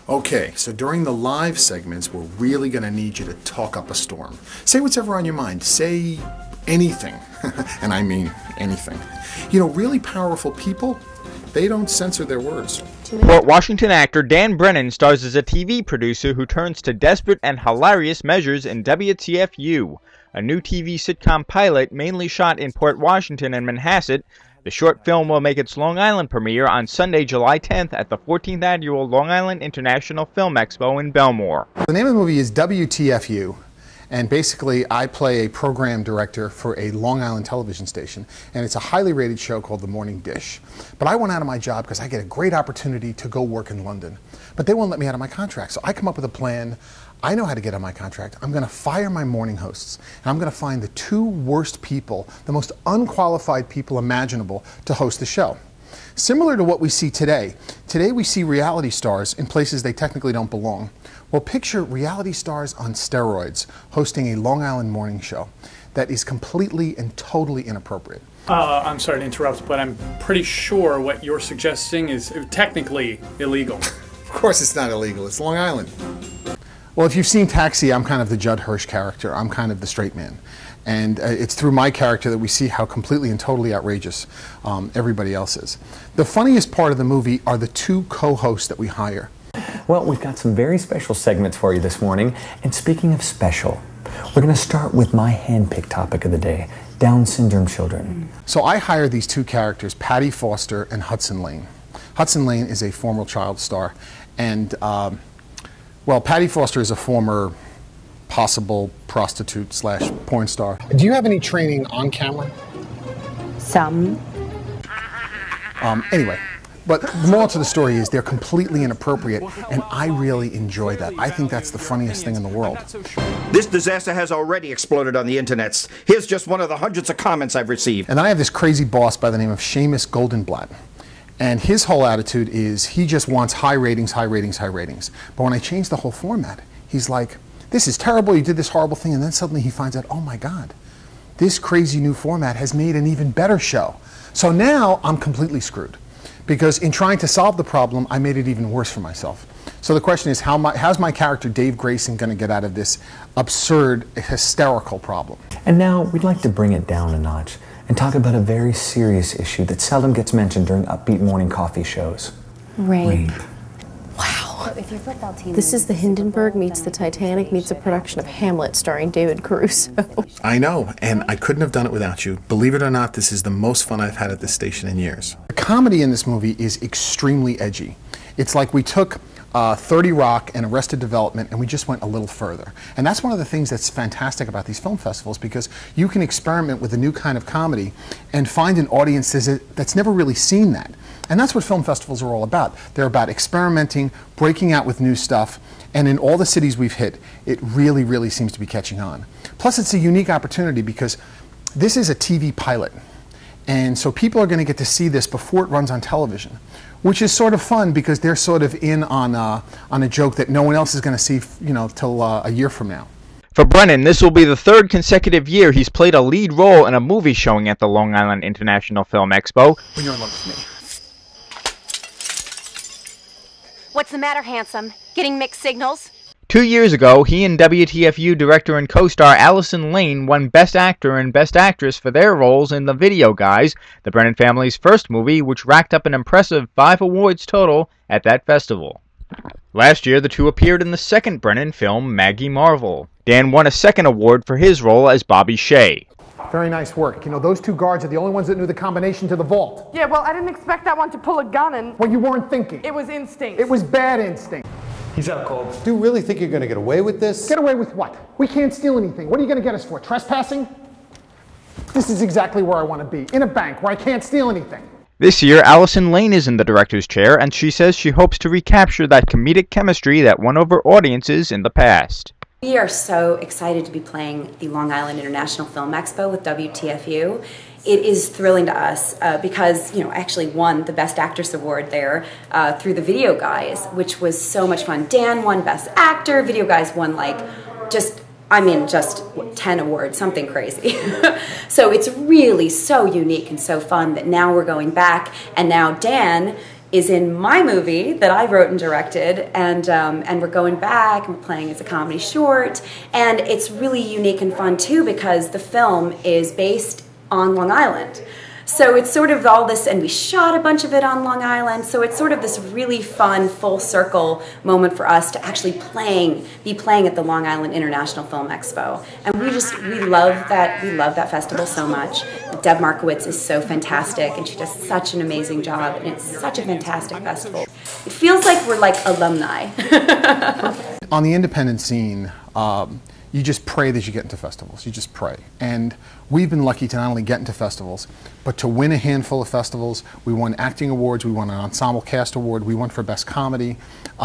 Okay, so during the live segments, we're really going to need you to talk up a storm. Say what's ever on your mind. Say anything. And I mean anything. You know, really powerful people, they don't censor their words. Port Washington actor Dan Brennan stars as a TV producer who turns to desperate and hilarious measures in WTFU, a new TV sitcom pilot mainly shot in Port Washington and Manhasset. The short film will make its Long Island premiere on Sunday, July 10th at the 14th Annual Long Island International Film Expo in Belmore. The name of the movie is WTFU, and basically I play a program director for a Long Island television station, and it's a highly rated show called The Morning Dish. But I went out of my job because I get a great opportunity to go work in London. But they won't let me out of my contract, so I come up with a plan. I know how to get out of my contract. I'm going to fire my morning hosts, and I'm going to find the two worst people, the most unqualified people imaginable to host the show. Similar to what we see today. Today we see reality stars in places they technically don't belong. Well, picture reality stars on steroids hosting a Long Island morning show that is completely and totally inappropriate. I'm sorry to interrupt, but I'm pretty sure what you're suggesting is technically illegal. Of course it's not illegal. It's Long Island. Well, if you've seen Taxi, I'm kind of the Judd Hirsch character. I'm kind of the straight man. And it's through my character that we see how completely and totally outrageous everybody else is. The funniest part of the movie are the two co-hosts that we hire. Well, we've got some very special segments for you this morning. And speaking of special, we're going to start with my hand-picked topic of the day, Down syndrome children. So I hire these two characters, Patty Foster and Hudson Lane. Hudson Lane is a former child star, and well, Patty Foster is a former possible prostitute slash porn star. Do you have any training on camera? Some. Anyway, but the moral to the story is they're completely inappropriate, and I really enjoy that. I think that's the funniest thing in the world. This disaster has already exploded on the internets. Here's just one of the hundreds of comments I've received. And I have this crazy boss by the name of Seamus Goldenblatt. And his whole attitude is he just wants high ratings, high ratings, high ratings. But when I change the whole format, he's like, this is terrible, you did this horrible thing, and then suddenly he finds out, oh my God, this crazy new format has made an even better show. So now I'm completely screwed. Because in trying to solve the problem, I made it even worse for myself. So the question is, how's my character Dave Grayson going to get out of this absurd, hysterical problem? And now we'd like to bring it down a notch and talk about a very serious issue that seldom gets mentioned during upbeat morning coffee shows. Rape. Wow. This is the Hindenburg meets the Titanic meets a production of Hamlet starring David Caruso. I know, and I couldn't have done it without you. Believe it or not, this is the most fun I've had at this station in years. The comedy in this movie is extremely edgy. It's like we took 30 Rock and Arrested Development and we just went a little further. And that's one of the things that's fantastic about these film festivals, because you can experiment with a new kind of comedy and find an audience that's never really seen that. And that's what film festivals are all about. They're about experimenting, breaking out with new stuff, and in all the cities we've hit, it really, really seems to be catching on. Plus, it's a unique opportunity because this is a TV pilot. And so people are going to get to see this before it runs on television, which is sort of fun because they're sort of in on a joke that no one else is going to see, you know, till a year from now. For Brennan, this will be the third consecutive year he's played a lead role in a movie showing at the Long Island International Film Expo. When you're in love with me. What's the matter, handsome? Getting mixed signals? 2 years ago, he and WTFU director and co-star Allison Lane won Best Actor and Best Actress for their roles in The Video Guys, the Brennan family's first movie, which racked up an impressive 5 awards total at that festival. Last year, the two appeared in the second Brennan film, Maggie Marvel. Dan won a second award for his role as Bobby Shea. Very nice work. You know, those two guards are the only ones that knew the combination to the vault. Yeah, well, I didn't expect that one to pull a gun and... Well, you weren't thinking. It was instinct. It was bad instinct. He's out cold. Do you really think you're going to get away with this? Get away with what? We can't steal anything. What are you going to get us for? Trespassing? This is exactly where I want to be. In a bank where I can't steal anything. This year, Allison Lane is in the director's chair, and she says she hopes to recapture that comedic chemistry that won over audiences in the past. We are so excited to be playing the Long Island International Film Expo with WTFU. It is thrilling to us because, you know, I actually won the Best Actress Award there through The Video Guys, which was so much fun. Dan won Best Actor, Video Guys won like just 10 awards, something crazy. So it's really so unique and so fun that now we're going back, and now Dan is in my movie that I wrote and directed, and we're going back and we're playing as a comedy short, and it's really unique and fun too because the film is based on Long Island. So it's sort of all this, and we shot a bunch of it on Long Island, so it's sort of this really fun, full circle moment for us to actually be playing at the Long Island International Film Expo. And we love that festival so much. Deb Markowitz is so fantastic, and she does such an amazing job, and it's such a fantastic festival. It feels like we're like alumni. On the independent scene, you just pray that you get into festivals. You just pray. And we've been lucky to not only get into festivals, but to win a handful of festivals. We won acting awards, we won an ensemble cast award, we won for best comedy.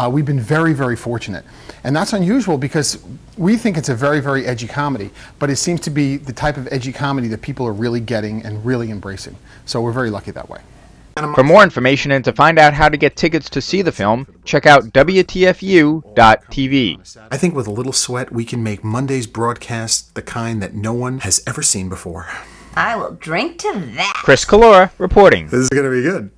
We've been very, very fortunate. And that's unusual because we think it's a very, very edgy comedy, but it seems to be the type of edgy comedy that people are really getting and really embracing. So we're very lucky that way. For more information and to find out how to get tickets to see the film, check out WTFU.tv. I think with a little sweat, we can make Monday's broadcast the kind that no one has ever seen before. I will drink to that. Chris Collora reporting. This is going to be good.